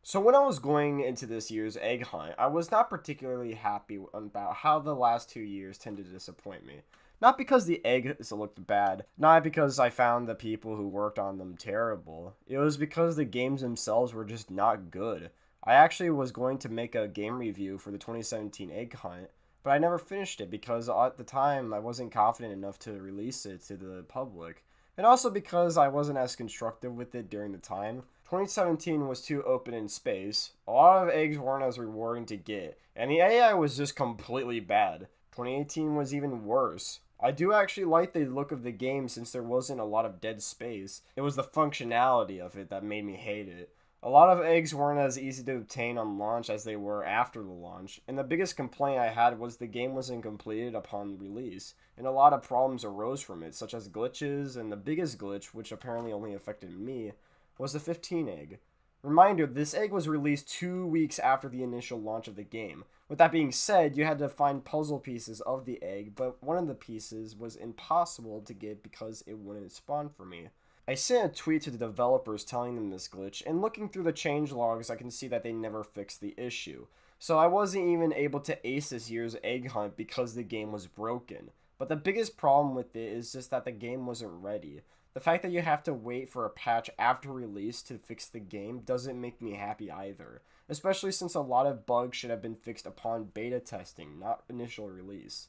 So when I was going into this year's egg hunt, I was not particularly happy about how the last 2 years tended to disappoint me. Not because the eggs looked bad, not because I found the people who worked on them terrible. It was because the games themselves were just not good. I actually was going to make a game review for the 2017 egg hunt, but I never finished it because at the time I wasn't confident enough to release it to the public. And also because I wasn't as constructive with it during the time. 2017 was too open in space, a lot of eggs weren't as rewarding to get, and the AI was just completely bad. 2018 was even worse. I do actually like the look of the game since there wasn't a lot of dead space. It was the functionality of it that made me hate it. A lot of eggs weren't as easy to obtain on launch as they were after the launch, and the biggest complaint I had was the game wasn't completed upon release, and a lot of problems arose from it, such as glitches, and the biggest glitch, which apparently only affected me, was the 15 egg. Reminder, this egg was released 2 weeks after the initial launch of the game. With that being said, you had to find puzzle pieces of the egg, but one of the pieces was impossible to get because it wouldn't spawn for me. I sent a tweet to the developers telling them this glitch, and looking through the change logs I can see that they never fixed the issue. So I wasn't even able to ace this year's egg hunt because the game was broken. But the biggest problem with it is just that the game wasn't ready. The fact that you have to wait for a patch after release to fix the game doesn't make me happy either, especially since a lot of bugs should have been fixed upon beta testing, not initial release.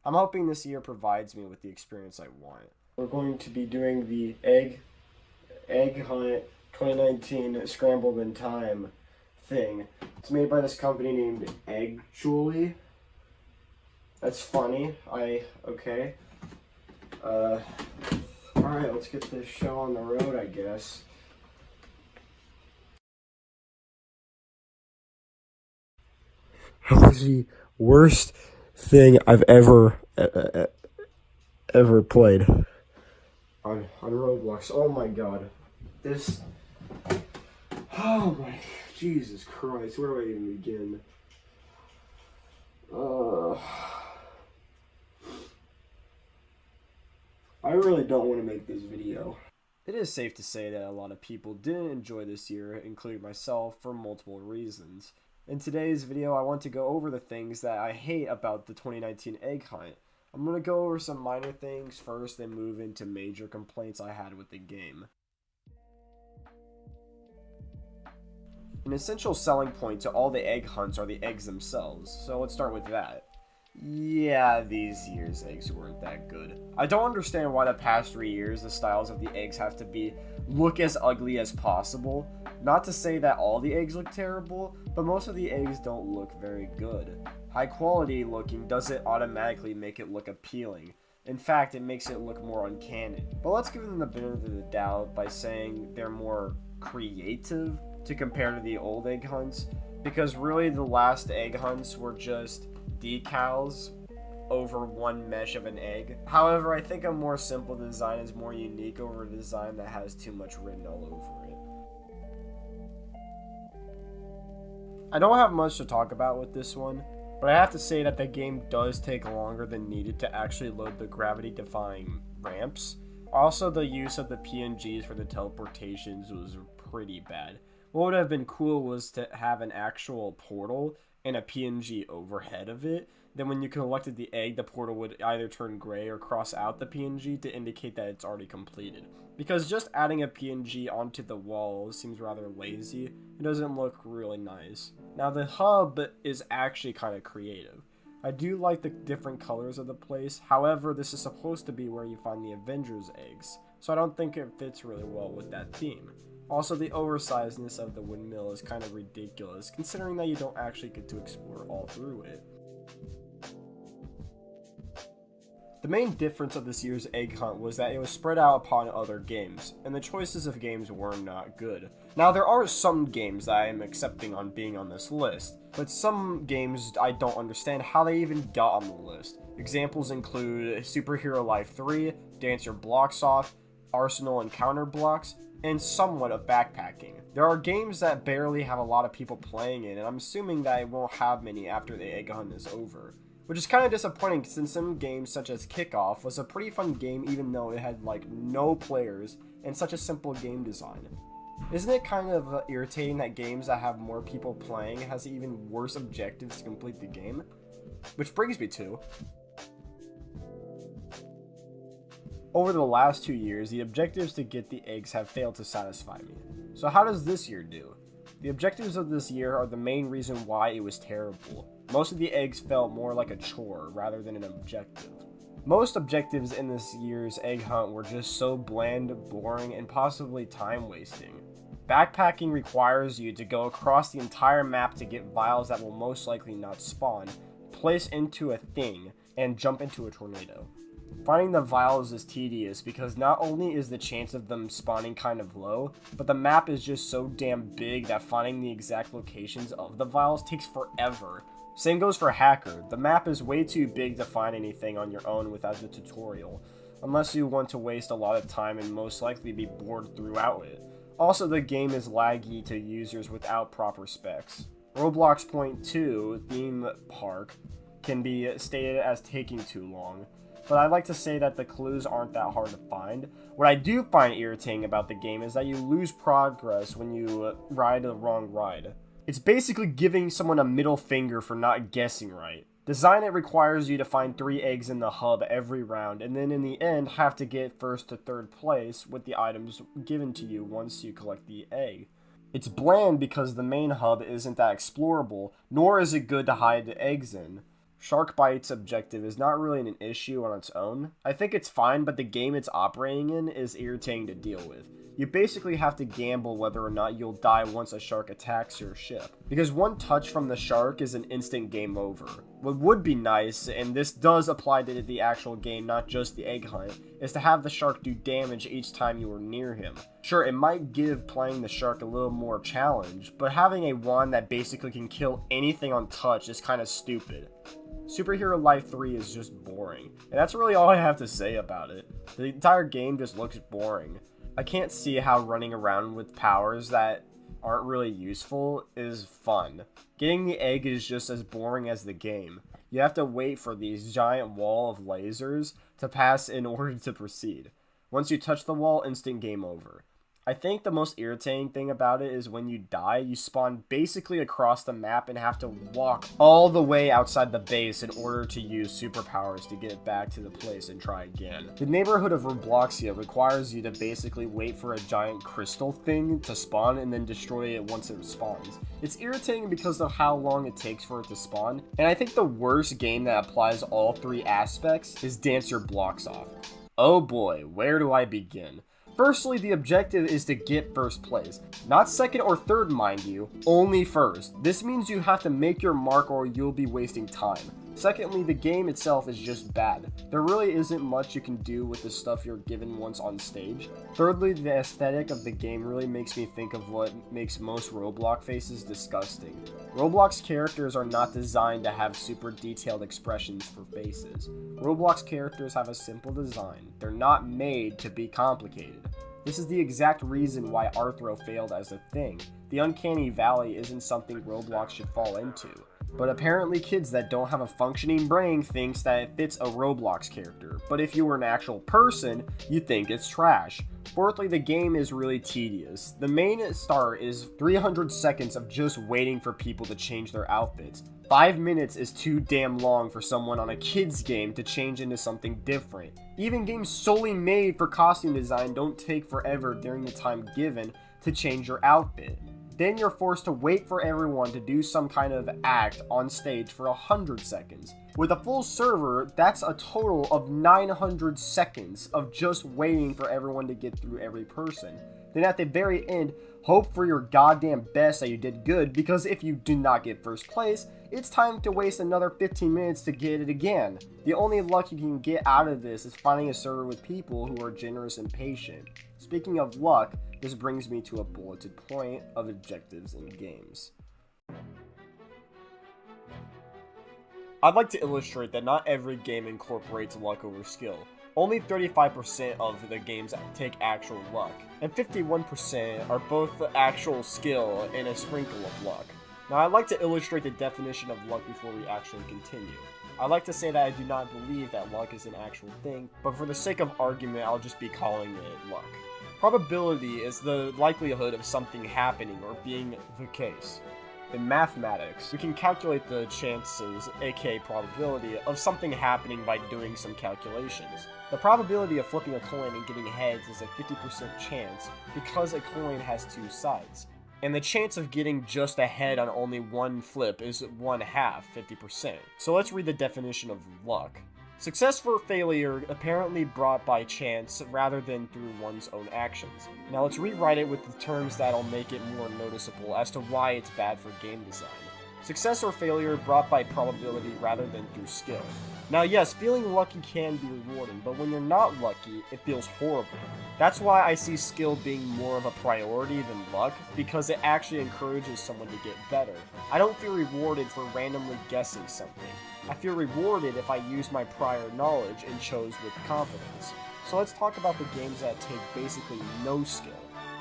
I'm hoping this year provides me with the experience I want. We're going to be doing the egg hunt 2019 scrambled in time thing. It's made by this company named Lxced. That's funny. Okay. Alright, let's get this show on the road, I guess. That was the worst thing I've ever played on Roblox. Oh my god. Oh my, Jesus Christ, where do I even begin? I really don't want to make this video. It is safe to say that a lot of people didn't enjoy this year, including myself, for multiple reasons. In today's video, I want to go over the things that I hate about the 2019 egg hunt. I'm going to go over some minor things first, then move into major complaints I had with the game. An essential selling point to all the egg hunts are the eggs themselves, so let's start with that. Yeah, these year's eggs weren't that good. I don't understand why the past 3 years the styles of the eggs have to look as ugly as possible. Not to say that all the eggs look terrible, but most of the eggs don't look very good. High quality looking doesn't automatically make it look appealing. In fact, it makes it look more uncanny. But let's give them the benefit of the doubt by saying they're more creative to compare to the old egg hunts, because really the last egg hunts were just decals over one mesh of an egg. However, I think a more simple design is more unique over a design that has too much written all over it. I don't have much to talk about with this one, but I have to say that the game does take longer than needed to actually load the gravity-defying ramps. Also, the use of the PNGs for the teleportations was pretty bad. What would have been cool was to have an actual portal and a PNG overhead of it. Then when you collected the egg, the portal would either turn gray or cross out the PNG to indicate that it's already completed. Because just adding a PNG onto the wall seems rather lazy. It doesn't look really nice. Now the hub is actually kind of creative. I do like the different colors of the place. However, this is supposed to be where you find the Avengers eggs, so I don't think it fits really well with that theme. Also, the oversizedness of the windmill is kind of ridiculous, considering that you don't actually get to explore all through it. The main difference of this year's egg hunt was that it was spread out upon other games, and the choices of games were not good. Now, there are some games that I am accepting on being on this list, but some games I don't understand how they even got on the list. Examples include Superhero Life 3, Dance Your Blocks Off, Arsenal Encounter Blocks, and somewhat of backpacking. There are games that barely have a lot of people playing it, and I'm assuming that it won't have many after the egg hunt is over. Which is kind of disappointing since some games such as Kickoff was a pretty fun game even though it had like no players and such a simple game design. Isn't it kind of irritating that games that have more people playing has even worse objectives to complete the game? Which brings me to... Over the last 2 years, the objectives to get the eggs have failed to satisfy me. So how does this year do? The objectives of this year are the main reason why it was terrible. Most of the eggs felt more like a chore rather than an objective. Most objectives in this year's egg hunt were just so bland, boring, and possibly time-wasting. Backpacking requires you to go across the entire map to get vials that will most likely not spawn, place into a thing, and jump into a tornado. Finding the vials is tedious because not only is the chance of them spawning kind of low, but the map is just so damn big that finding the exact locations of the vials takes forever. Same goes for Hacker. The map is way too big to find anything on your own without a tutorial, unless you want to waste a lot of time and most likely be bored throughout it. Also, the game is laggy to users without proper specs. Roblox Point 2 theme park can be stated as taking too long, but I'd like to say that the clues aren't that hard to find. What I do find irritating about the game is that you lose progress when you ride the wrong ride. It's basically giving someone a middle finger for not guessing right. Design It requires you to find 3 eggs in the hub every round, and then in the end have to get first to third place with the items given to you once you collect the egg. It's bland because the main hub isn't that explorable, nor is it good to hide the eggs in. Shark Bite's objective is not really an issue on its own. I think it's fine, but the game it's operating in is irritating to deal with. You basically have to gamble whether or not you'll die once a shark attacks your ship, because one touch from the shark is an instant game over. What would be nice, and this does apply to the actual game, not just the egg hunt, is to have the shark do damage each time you are near him. Sure, it might give playing the shark a little more challenge, but having a wand that basically can kill anything on touch is kind of stupid. Superhero Life 3 is just boring, and that's really all I have to say about it. The entire game just looks boring. I can't see how running around with powers that aren't really useful is fun. Getting the egg is just as boring as the game. You have to wait for these giant wall of lasers to pass in order to proceed. Once you touch the wall, instant game over. I think the most irritating thing about it is when you die, you spawn basically across the map and have to walk all the way outside the base in order to use superpowers to get back to the place and try again. The neighborhood of Robloxia requires you to basically wait for a giant crystal thing to spawn and then destroy it once it spawns. It's irritating because of how long it takes for it to spawn, and I think the worst game that applies all 3 aspects is Dance Your Blocks Off. Oh boy, where do I begin? Firstly, the objective is to get first place. Not second or third, mind you, only first. This means you have to make your mark or you'll be wasting time. Secondly, the game itself is just bad. There really isn't much you can do with the stuff you're given once on stage. Thirdly, the aesthetic of the game really makes me think of what makes most Roblox faces disgusting. Roblox characters are not designed to have super detailed expressions for faces. Roblox characters have a simple design. They're not made to be complicated. This is the exact reason why Arthro failed as a thing. The uncanny valley isn't something Roblox should fall into. But apparently kids that don't have a functioning brain thinks that it fits a Roblox character, but if you were an actual person, you think it's trash. Fourthly, the game is really tedious. The main start is 300 seconds of just waiting for people to change their outfits. 5 minutes is too damn long for someone on a kid's game to change into something different. Even games solely made for costume design don't take forever during the time given to change your outfit. Then you're forced to wait for everyone to do some kind of act on stage for 100 seconds. With a full server, that's a total of 900 seconds of just waiting for everyone to get through every person. Then at the very end, hope for your goddamn best that you did good, because if you do not get first place, it's time to waste another 15 minutes to get it again. The only luck you can get out of this is finding a server with people who are generous and patient. Speaking of luck, this brings me to a bulleted point of objectives in games. I'd like to illustrate that not every game incorporates luck over skill. Only 35% of the games take actual luck, and 51% are both the actual skill and a sprinkle of luck. Now I'd like to illustrate the definition of luck before we actually continue. I'd like to say that I do not believe that luck is an actual thing, but for the sake of argument I'll just be calling it luck. Probability is the likelihood of something happening or being the case. In mathematics, we can calculate the chances, aka probability, of something happening by doing some calculations. The probability of flipping a coin and getting heads is a 50% chance because a coin has two sides. And the chance of getting just a head on only one flip is 1/2, 50%. So let's read the definition of luck. Success or failure apparently brought by chance rather than through one's own actions. Now let's rewrite it with the terms that'll make it more noticeable as to why it's bad for game design. Success or failure brought by probability rather than through skill. Now yes, feeling lucky can be rewarding, but when you're not lucky, it feels horrible. That's why I see skill being more of a priority than luck, because it actually encourages someone to get better. I don't feel rewarded for randomly guessing something. I feel rewarded if I use my prior knowledge and chose with confidence. So let's talk about the games that take basically no skill.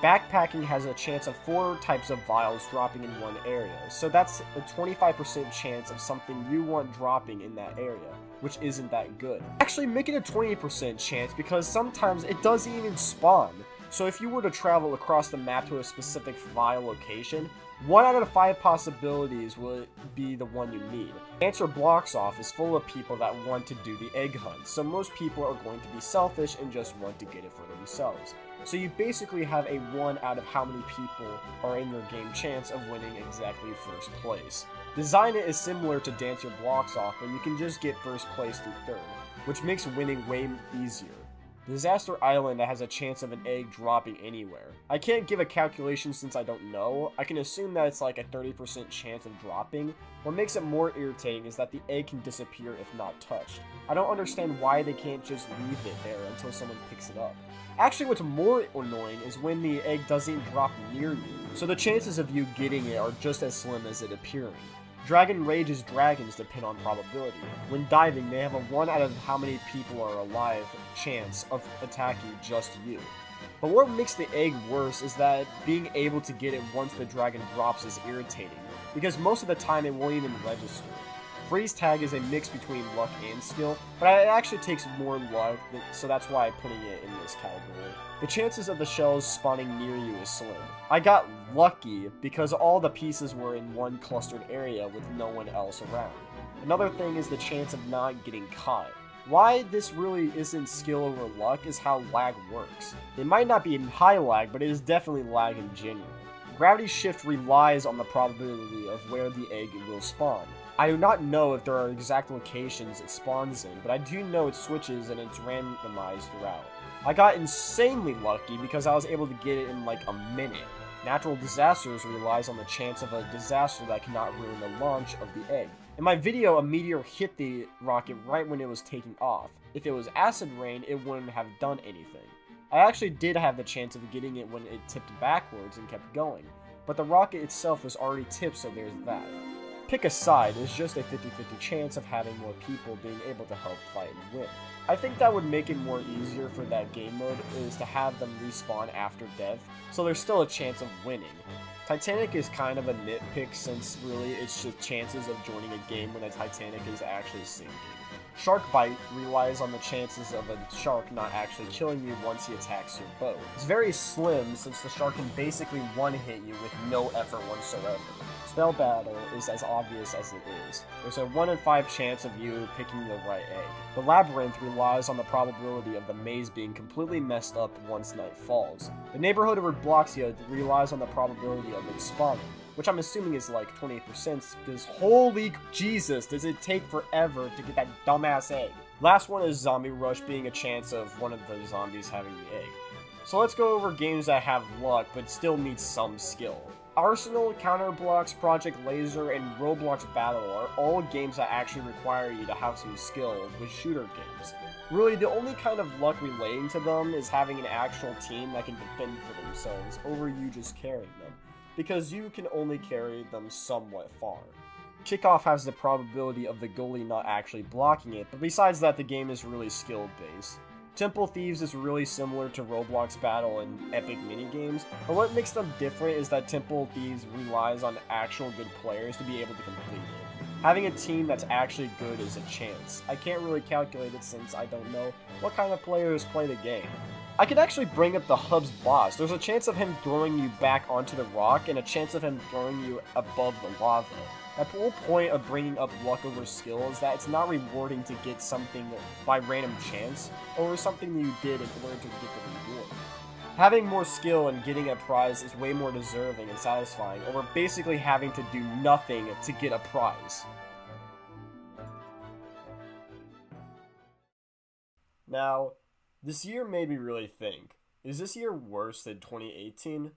Backpacking has a chance of 4 types of vials dropping in one area, so that's a 25% chance of something you want dropping in that area, which isn't that good. Actually, make it a 20% chance because sometimes it doesn't even spawn. So if you were to travel across the map to a specific vial location, 1 out of 5 possibilities would be the one you need. Answer blocks off is full of people that want to do the egg hunt, so most people are going to be selfish and just want to get it for themselves. So you basically have a 1 out of how many people are in your game chance of winning exactly first place. Design it is similar to dance your blocks off, but you can just get first place through third, which makes winning way easier. Disaster Island has a chance of an egg dropping anywhere. I can't give a calculation since I don't know. I can assume that it's like a 30% chance of dropping. What makes it more irritating is that the egg can disappear if not touched. I don't understand why they can't just leave it there until someone picks it up. Actually, what's more annoying is when the egg doesn't drop near you, so the chances of you getting it are just as slim as it appearing. Dragon Rage's dragons depend on probability. When diving, they have a 1 out of how many people are alive chance of attacking just you. But what makes the egg worse is that being able to get it once the dragon drops is irritating, because most of the time it won't even register. Freeze tag is a mix between luck and skill, but it actually takes more luck, so that's why I'm putting it in this category. The chances of the shells spawning near you is slim. I got lucky because all the pieces were in one clustered area with no one else around. Another thing is the chance of not getting caught. Why this really isn't skill over luck is how lag works. It might not be in high lag, but it is definitely lag in general. Gravity shift relies on the probability of where the egg will spawn. I do not know if there are exact locations it spawns in, but I do know it switches and it's randomized throughout. I got insanely lucky because I was able to get it in like a minute. Natural disasters relies on the chance of a disaster that cannot ruin the launch of the egg. In my video, a meteor hit the rocket right when it was taking off. If it was acid rain, it wouldn't have done anything. I actually did have the chance of getting it when it tipped backwards and kept going, but the rocket itself was already tipped, so there's that. Pick a side is just a 50-50 chance of having more people being able to help fight and win. I think that would make it more easier for that game mode is to have them respawn after death, so there's still a chance of winning. Titanic is kind of a nitpick since really it's just chances of joining a game when a Titanic is actually sinking. Shark Bite relies on the chances of a shark not actually killing you once he attacks your boat. It's very slim since the shark can basically one-hit you with no effort whatsoever. Spell Battle is as obvious as it is. There's a 1 in 5 chance of you picking the right egg. The Labyrinth relies on the probability of the maze being completely messed up once night falls. The Neighborhood of Robloxia relies on the probability of it spawning, which I'm assuming is like 20%, because holy Jesus, does it take forever to get that dumbass egg. Last one is Zombie Rush being a chance of one of the zombies having the egg. So let's go over games that have luck but still need some skill. Arsenal, Counterblocks, Project Laser, and Roblox Battle are all games that actually require you to have some skill with shooter games. Really, the only kind of luck relating to them is having an actual team that can defend for themselves over you just carrying them, because you can only carry them somewhat far. Kickoff has the probability of the goalie not actually blocking it, but besides that, the game is really skill-based. Temple Thieves is really similar to Roblox Battle and Epic minigames, but what makes them different is that Temple Thieves relies on actual good players to be able to complete it. Having a team that's actually good is a chance. I can't really calculate it since I don't know what kind of players play the game. I could actually bring up the hub's boss. There's a chance of him throwing you back onto the rock, and a chance of him throwing you above the lava. The whole point of bringing up luck over skill is that it's not rewarding to get something by random chance, or something that you did in order to get the reward. Having more skill and getting a prize is way more deserving and satisfying, over basically having to do nothing to get a prize. Now, this year made me really think, is this year worse than 2018?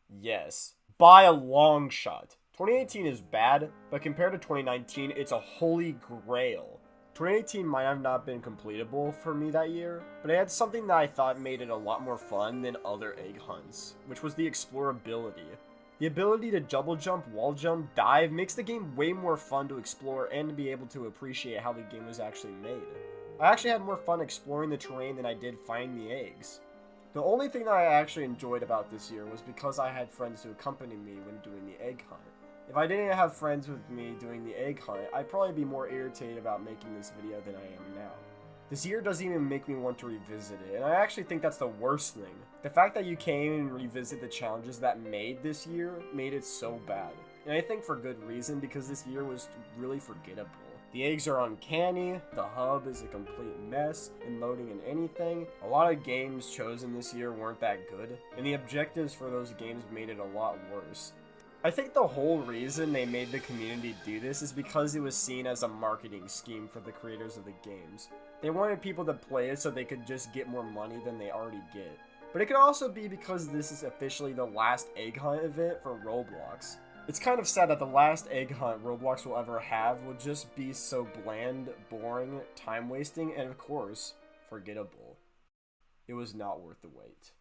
Yes, by a long shot. 2018 is bad, but compared to 2019, it's a holy grail. 2018 might have not been completable for me that year, but it had something that I thought made it a lot more fun than other egg hunts, which was the explorability. The ability to double jump, wall jump, dive makes the game way more fun to explore and to be able to appreciate how the game was actually made. I actually had more fun exploring the terrain than I did finding the eggs. The only thing that I actually enjoyed about this year was because I had friends to accompany me when doing the egg hunt. If I didn't have friends with me doing the egg hunt, I'd probably be more irritated about making this video than I am now. This year doesn't even make me want to revisit it, and I actually think that's the worst thing. The fact that you came and revisit the challenges that made this year made it so bad. And I think for good reason, because this year was really forgettable. The eggs are uncanny, the hub is a complete mess, and loading in anything. A lot of games chosen this year weren't that good, and the objectives for those games made it a lot worse. I think the whole reason they made the community do this is because it was seen as a marketing scheme for the creators of the games. They wanted people to play it so they could just get more money than they already get. But it could also be because this is officially the last egg hunt event for Roblox. It's kind of sad that the last egg hunt Roblox will ever have will just be so bland, boring, time-wasting, and of course, forgettable. It was not worth the wait.